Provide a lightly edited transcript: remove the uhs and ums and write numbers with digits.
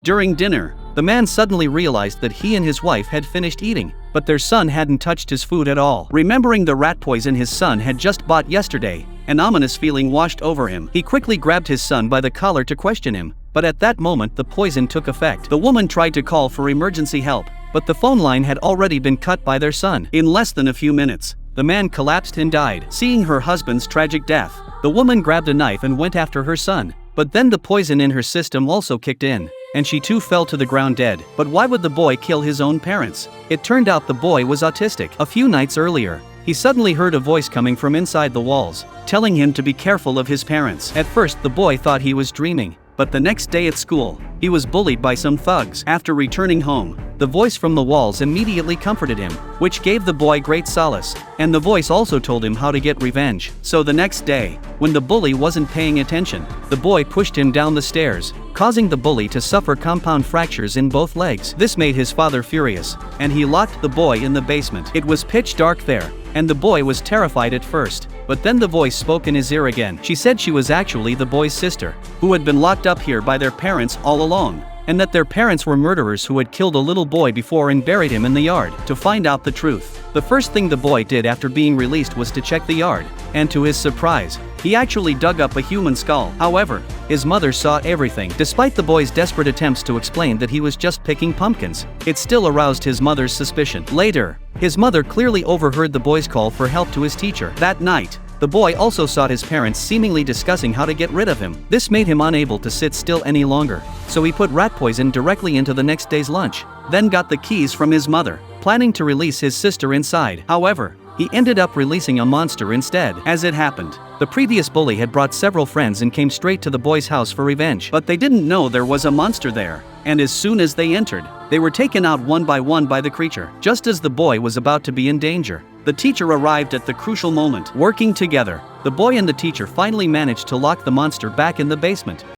During dinner, the man suddenly realized that he and his wife had finished eating, but their son hadn't touched his food at all. Remembering the rat poison his son had just bought yesterday, an ominous feeling washed over him. He quickly grabbed his son by the collar to question him, but at that moment the poison took effect. The woman tried to call for emergency help, but the phone line had already been cut by their son. In less than a few minutes, the man collapsed and died. Seeing her husband's tragic death, the woman grabbed a knife and went after her son. But then the poison in her system also kicked in, and she too fell to the ground dead. But why would the boy kill his own parents? It turned out the boy was autistic. A few nights earlier, he suddenly heard a voice coming from inside the walls, telling him to be careful of his parents. At first the boy thought he was dreaming, but the next day at school, he was bullied by some thugs. After returning home, the voice from the walls immediately comforted him, which gave the boy great solace, and the voice also told him how to get revenge. So the next day, when the bully wasn't paying attention, the boy pushed him down the stairs, causing the bully to suffer compound fractures in both legs. This made his father furious, and he locked the boy in the basement. It was pitch dark there, and the boy was terrified at first, but then the voice spoke in his ear again. She said she was actually the boy's sister, who had been locked up here by their parents all along, and that their parents were murderers who had killed a little boy before and buried him in the yard. To find out the truth, the first thing the boy did after being released was to check the yard, and to his surprise, he actually dug up a human skull. However, his mother saw everything. Despite the boy's desperate attempts to explain that he was just picking pumpkins, it still aroused his mother's suspicion. Later, his mother clearly overheard the boy's call for help to his teacher. That night, the boy also saw his parents seemingly discussing how to get rid of him. This made him unable to sit still any longer, so he put rat poison directly into the next day's lunch, then got the keys from his mother, planning to release his sister inside. However, he ended up releasing a monster instead. As it happened, the previous bully had brought several friends and came straight to the boy's house for revenge. But they didn't know there was a monster there, and as soon as they entered, they were taken out one by the creature. Just as the boy was about to be in danger, the teacher arrived at the crucial moment. Working together, the boy and the teacher finally managed to lock the monster back in the basement.